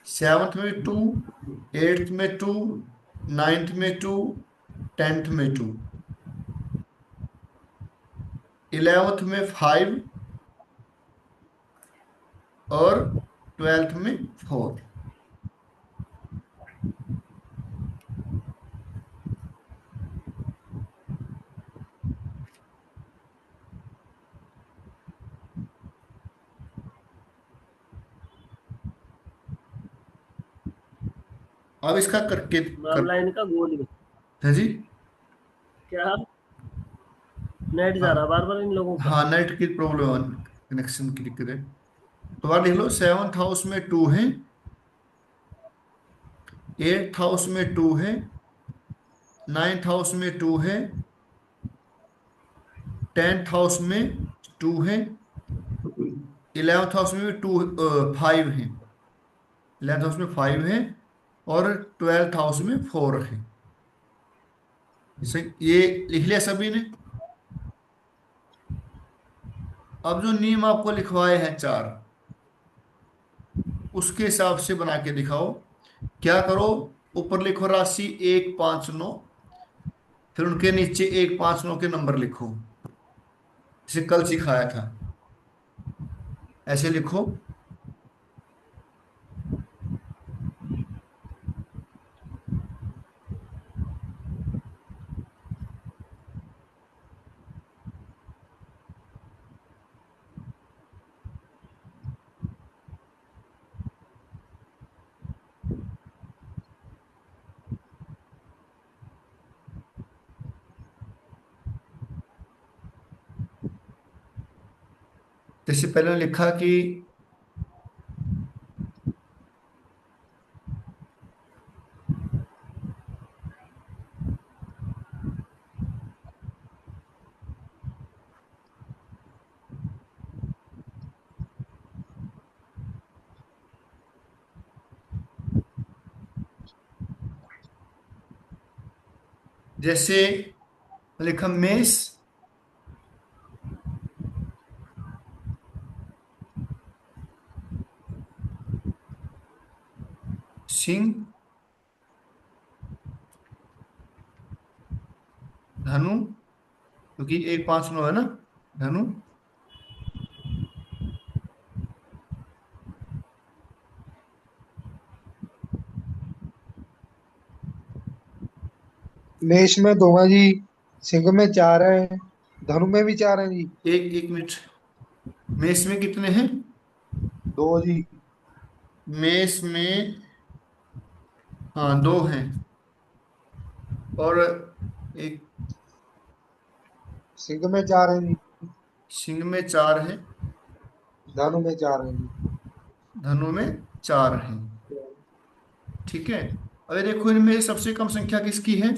सेवंथ में 2, एट्थ में 2, नाइन्थ में 2, 10th में 2, 11th में 5, और 12th में 4। अब इसका करके मामला इनका गोल ही है। है जी। क्या नेट जा रहा हाँ बार बार इन लोगों का। हाँ, नेट की प्रॉब्लम है, कनेक्शन की दिक्कत है। तो आप लिख लो, सेवंथ हाउस में 2 है, एट्थ हाउस में 2 है, नाइन्थ हाउस में 2 है, 10th हाउस में 2 है, 11th हाउस में भी 2 5 है, 11th हाउस में 5 है, और 12th हाउस में 4 है। ये लिख लिया सभी ने। अब जो नियम आपको लिखवाए हैं 4, उसके हिसाब से बना के दिखाओ। क्या करो, ऊपर लिखो राशि 1 5 9, फिर उनके नीचे 1 5 9 के नंबर लिखो, जिसे कल सिखाया था, ऐसे लिखो। जैसे पहले लिखा कि जैसे लिखा मेष, सिंह, धनु, क्योंकि 1 5 9 है ना, धनु, मेष में 2 है जी, सिंह में 4 है, धनु में भी 4 है जी। एक एक मिनट, मेष में कितने हैं? 2 जी। मेष में, हाँ, 2 हैं। और एक, सिंह में 4 है जी, सिंह में 4 है, धनु में 4 है जी। धनु में 4 है। ठीक है। अभी देखो इनमें से सबसे कम संख्या किसकी है?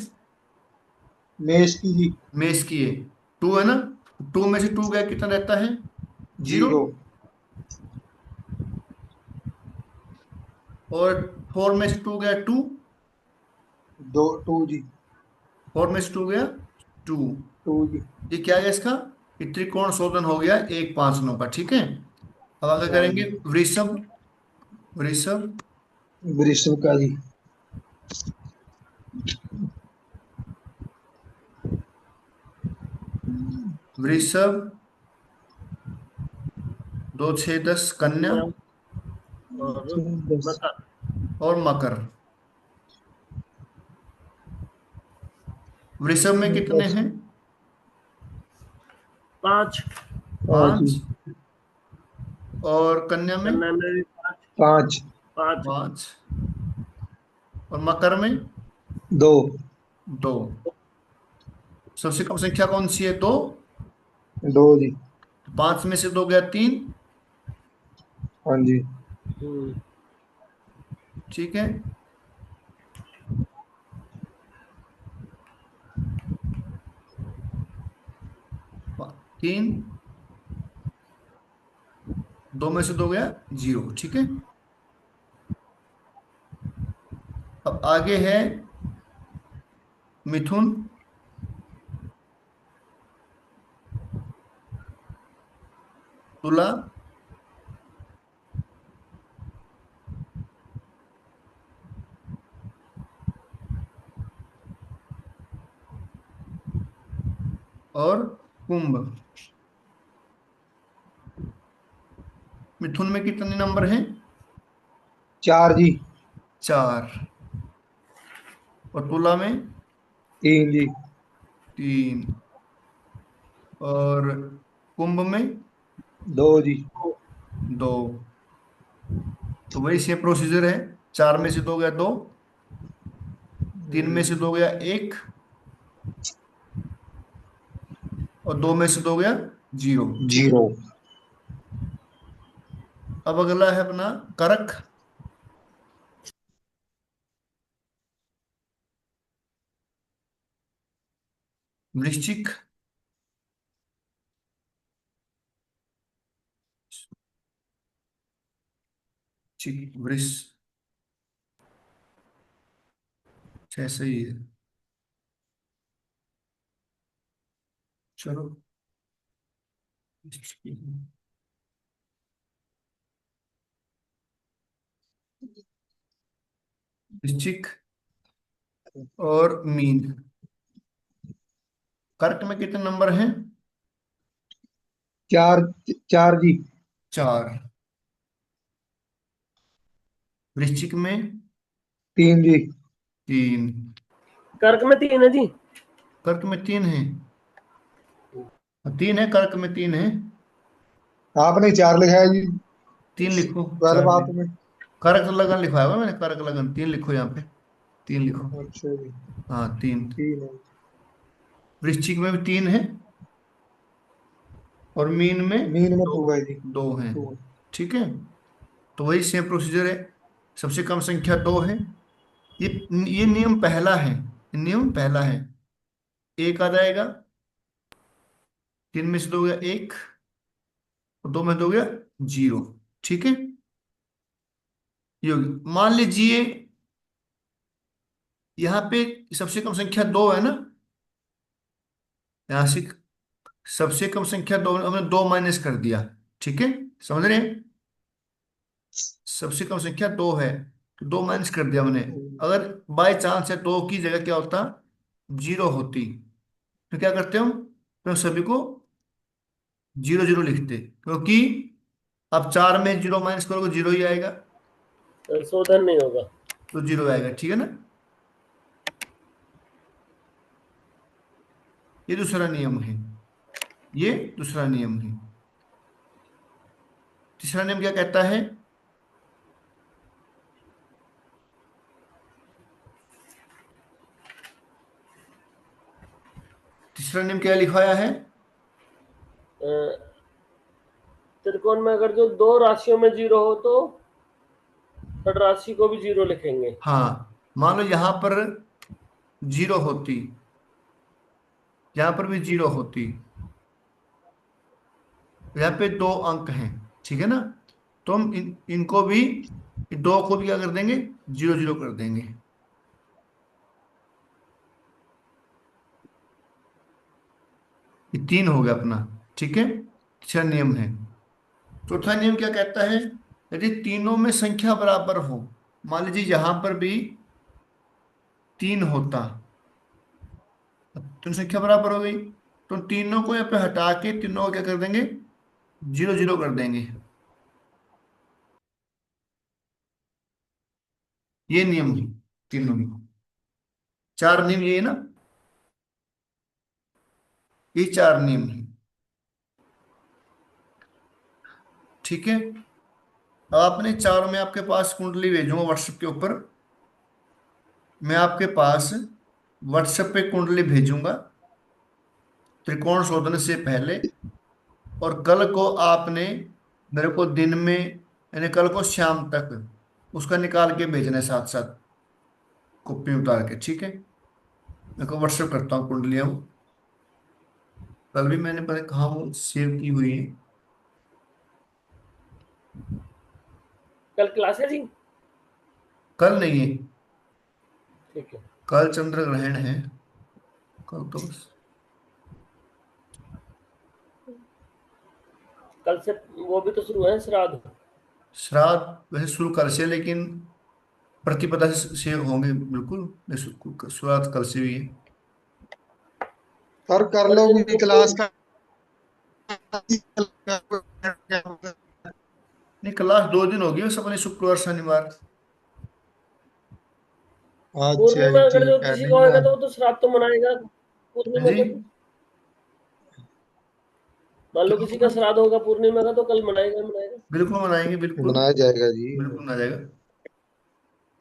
मेष की जी। मेष की है, 2 है ना। 2 में से 2 गया कितना रहता है? 0। 0। और 4 में से 2 गया 2, 2 जी। 4 में से 2 गया 2। 2 जी। ये क्या है इसका? ये त्रिकोण शोधन हो गया 1 5 9 का। ठीक है। अब आगे हाँ करेंगे जी। वृषभ। वृषभ, वृषभ का जी। वृषभ 2 6 10 कन्या और 10। मकर। और मकर। वृषभ में कितने 10। हैं? 5। 5 जी। 5। और कन्या में कन्या में भी 5। 5। 5। 5। और मकर में 2। 2। सबसे कम संख्या कौन सी है? 2। 2 जी। 5 में से 2 गया 3। हाँ जी। ठीक है। तीन, 2 में से 2 गया 0। ठीक है। अब आगे है मिथुन। तुला, और कुंभ। मिथुन में कितने नंबर हैं? 4 जी। 4। और तुला में 3 जी। 3। और कुंभ में 2 जी। 2। तो वही सेम प्रोसीजर है। 4 में से 2 गया 2, 3 में से 2 गया 1, और 2 में से 2 गया 0। 0। अब अगला है अपना करक। वृश्चिक, वृष, ऐसे ही है। चलो, वृश्चिक और मीन। कर्क में कितने नंबर हैं? 4। 4 जी। 4। वृश्चिक में 3 जी। 3। कर्क में 3 है जी। कर्क में 3 है, 3 है, कर्क में 3 है। आपने 4 लिखा है जी। 3 लिखो, 4 12 लिखो। आप में। कर्क लगन लिखवाया हुआ है मैंने, कर्क लगन 3 लिखो यहाँ पे, 3 लिखो। अच्छा जी। हाँ, 3। 3 है। वृश्चिक में भी 3 है, और मीन में मीन में 2 दो, है जी। 2 है। 2। ठीक है। तो वही सेम प्रोसीजर है। सबसे कम संख्या 2 है। ये ये नियम पहला है, नियम पहला है। एक आ जाएगा, 3 में से 2 गया 1, और 2 में 2 गया 0। ठीक है। ये होगी। मान लीजिए यहाँ पे सबसे कम संख्या 2 है ना, यहाँ से सबसे कम संख्या 2, हमने 2 माइनस कर दिया। ठीक है, समझ रहे हैं? सबसे कम संख्या 2 है, तो 2 माइनस कर दिया मैंने। अगर बाय चांस है 2 की जगह क्या होता, 0 होती, तो क्या करते हो, तो सभी को 0 0 लिखते, क्योंकि अब 4 में 0 माइनस करोगे 0 ही आएगा, शोधन नहीं होगा। तो 0 आएगा, ठीक है ना। ये दूसरा नियम है, ये दूसरा नियम है। तीसरा नियम क्या कहता है, तीसरा नियम क्या लिखवाया है, अ, त्रिकोण में अगर जो दो राशियों में 0 हो तो थर्ड राशि को भी 0 लिखेंगे। हाँ, मान लो यहां पर 0 होती, यहां पर भी 0 होती, यहाँ पे 2 अंक हैं, ठीक है ना, तो हम इनको भी, 2 को भी क्या कर देंगे, 0 0 कर देंगे। ये 3 हो गया अपना, ठीक है, तीसरा नियम है। चौथा नियम क्या कहता है, यदि तीनों में संख्या बराबर हो, मान लीजिए यहां पर भी 3 होता, तो संख्या बराबर हो गई, तो तीनों को यहाँ पे हटा के तीनों को क्या कर देंगे, 0 0 कर देंगे। ये नियम है तीनों में, 4 नियम ये है ना, ये 4 नियम है, ठीक है। अब आपने चारों में आपके पास कुंडली भेजूंगा व्हाट्सएप के ऊपर, मैं आपके पास व्हाट्सएप पे कुंडली भेजूंगा त्रिकोण शोधन से पहले, और कल को आपने मेरे को दिन में, यानी कल को शाम तक उसका निकाल के भेजना है साथ साथ, कॉपी में उतार के, ठीक है। मैं को व्हाट्सएप करता हूँ कुंडलियाँ, कल भी मैंने पता नहीं कहाँ वो सेव की हुई है। कल क्लास है जी? कल नहीं है, ठीक है। कल चंद्र ग्रहण है, कल तो बस कल से वो भी तो शुरू है श्राद्ध। श्राद्ध वैसे शुरू कल से, लेकिन प्रतिपदा से शेयर होंगे बिल्कुल, शुरुआत कल से हुई है। और कर पर लोगी जिनको क्लास का? नहीं, क्लास 2 दिन होगी बस अपने, शुक्रवार शनिवार। अच्छा पूर्णिमा जी, अगर जो ठीक है, किसी को नहीं होगा मैं। तो वो तो श्राद्ध तो मनाएगा हाँ पूर्णिमा जी, को तो। मान लो क्या किसी का होगा, श्राद्ध होगा पूर्णिमा का तो कल मनाएगा मनाएगा। बिल्कुल मनाएंगे, बिल्कुल, मनाया जाएगा जी। बिल्कुल मनाया जाएगा।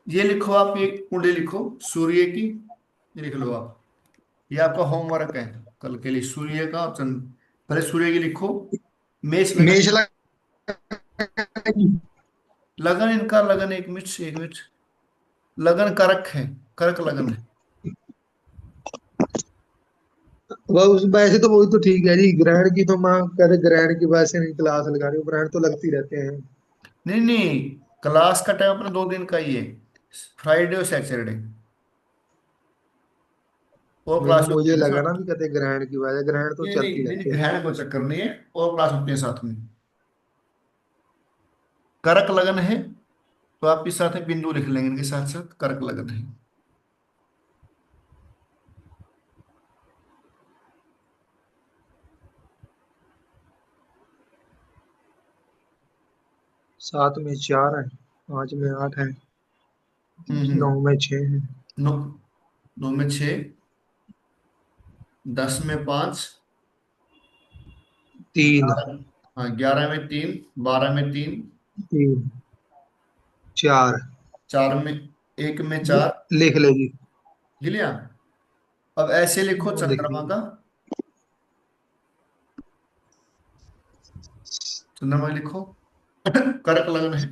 ये लिखो आप, ये कुंडली लिखो सूर्य की, ये लिख लो आप, ये आपका होमवर्क है कल के लिए, सूर्य का और चंद्र। पहले सूर्य की लिखो, मेष लगन, मेष लगा। लगन इनका लगन, एक मिनट एक मिनट, लगन करक है, करक लगन है। वह वैसे तो वही तो ठीक है जी, ग्रहण की तो माँ करे, ग्रहण की वैसे नहीं क्लास लगा रही हो, ग्रहण तो लगती रहते हैं। नहीं नहीं, क्लास का टाइम अपना 2 दिन का ही है, फ्राइडे और सैटरडे, और नहीं क्लास नहीं, होती मुझे है लगा साथ ना में। भी कहते ग्रहण की वजह, ग्रहण तो नहीं नहीं चलती नहीं नहीं, रहती है। ग्रहण को चक्कर नहीं है, और क्लास होती है साथ में। करक लगन है, तो आप इस साथ में बिंदु लिख लेंगे, इनके साथ साथ कर्क लगन है। 7 में 4 है, 5 में 8 है, हम्म। 9 में 6 है, 9, 9 में 6, 10 में 5, 3, हाँ 11 में 3, 12 में 3, 3, 4। 4 में, 1 में 4, लिख ले जी। लिख लिया। अब ऐसे लिखो वो लिख चंद्रमा ली। का, चंद्रमा लिखो, कर्क लगन है।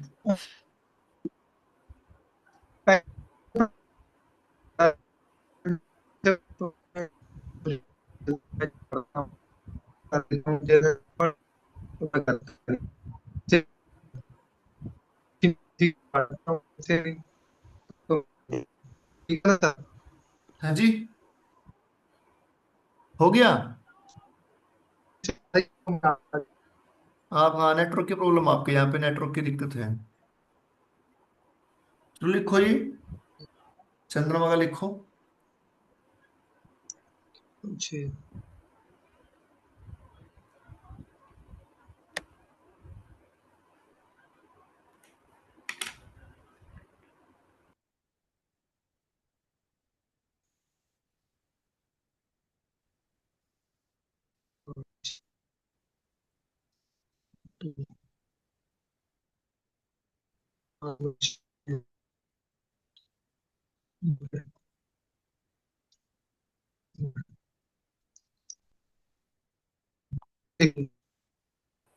हाँ जी, हो गया। आप, हाँ नेटवर्क की प्रॉब्लम, आपके यहाँ पे नेटवर्क की दिक्कत है। तो लिखो ये, चंद्रमा का लिखो। अच्छा।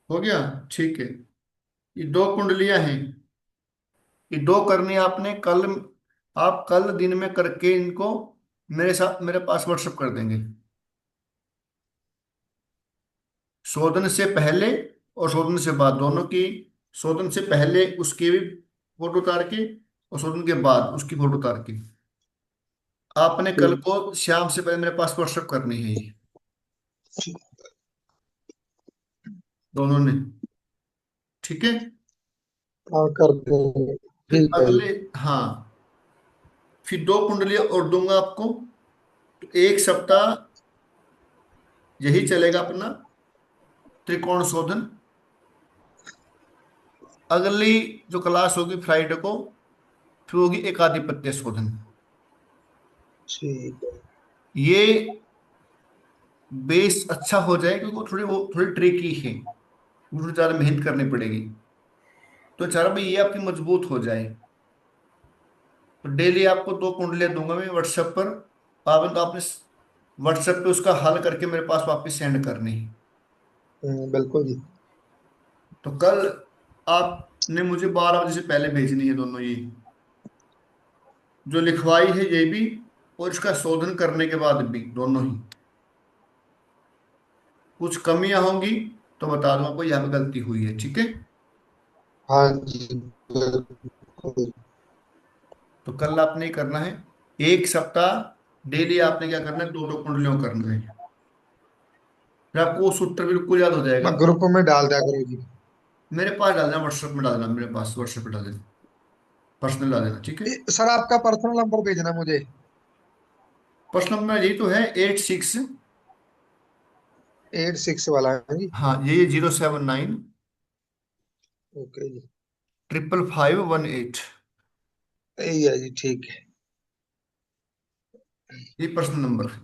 हो गया, ठीक है। ये दो कुंडलियां हैं, ये दो करनी है आपने कल। आप कल दिन में करके इनको मेरे साथ मेरे पास व्हाट्सएप कर देंगे, शोधन से पहले और शोधन से बाद दोनों की। शोधन से पहले उसकी भी फोटो उतार के, और शोधन के बाद उसकी फोटो उतार के आपने कल को शाम से पहले मेरे पास व्हाट्सएप करनी है ये, दोनों ने। ठीक है। हाँ, कर देंगे। फिर ठीक है जी। अगले, हाँ, फिर दो कुंडलियां और दूंगा आपको। तो एक सप्ताह यही चलेगा अपना त्रिकोण शोधन। अगली जो क्लास होगी फ्राइडे को, फिर होगी एकाधिपत्य शोधन। ठीक है। ये बेस अच्छा हो जाए, क्योंकि वो थोड़ी ट्रिकी है, मुझे ज्यादा मेहनत करनी पड़ेगी। तो चाह रहा भाई ये आपकी मजबूत हो जाए। तो डेली आपको दो कुंडलियां दूंगा मैं व्हाट्सएप पर। तो आपने व्हाट्सएप पे उसका हल करके मेरे पास वापस सेंड करनी है। बिल्कुल जी। तो कल आपने मुझे 12 बजे से पहले भेजनी है दोनों ये, जो लिखवाई है ये भी, और इसका शोधन करने के बाद भी दोनों ही। कुछ कमियां होंगी तो बता दूं आपको, यहाँ पे गलती हुई है, ठीक है। हाँ जी, बिल्कुल। तो कल आपने ये करना है, एक सप्ताह डेली आपने क्या करना है, दो दो कुंडलियों करना है। फिर आपको वो सूत्र बिल्कुल याद हो जाएगा। मैं ग्रुप में डाल दिया करो जी। मेरे पास डाल देना, व्हाट्सएप में डाल देना, मेरे पास व्हाट्सएप पे डाल देना, पर्सनल डाल देना, ठीक है। सर, आपका पर्सनल नंबर भेजना मुझे। पर्सनल में यही तो है, 86। 86 वाला है जी। हाँ, ये 079 ओके जी। 55518। यही है जी, ठीक है। ये पर्सनल नंबर है।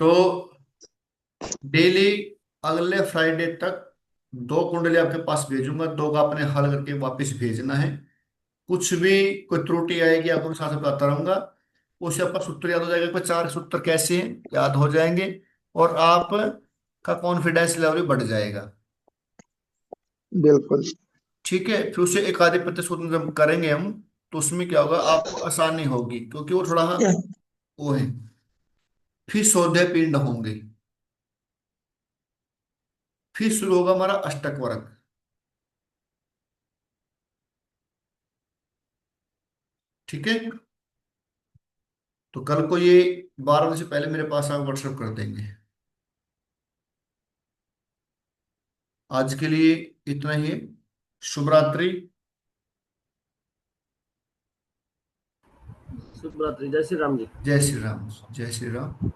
तो डेली अगले फ्राइडे तक दो कुंडली आपके पास भेजूंगा, दो का आपने हल करके वापस भेजना है। कुछ भी कोई त्रुटि आएगी आपको साथ में बताता रहूंगा। उससे आपका सूत्र याद हो जाएगा, कोई चार सूत्र कैसे हैं याद हो जाएंगे, और आप का कॉन्फिडेंस लेवल भी बढ़ जाएगा। बिल्कुल। ठीक है। फिर उसे एक आधिपत्य सूत्र जब करेंगे हम, तो उसमें क्या होगा, आपको आसानी होगी, क्योंकि वो थोड़ा वो है। फिर सौदे पिंड होंगे। फिर शुरू होगा हमारा अष्टक वर्ग। ठीक है। तो कल को ये 12 बजे से पहले मेरे पास आप व्हाट्सएप कर देंगे। आज के लिए इतना ही है। शुभ रात्रि। शुभ रात्रि, जय श्री राम जी। जय श्री राम। जय श्री राम।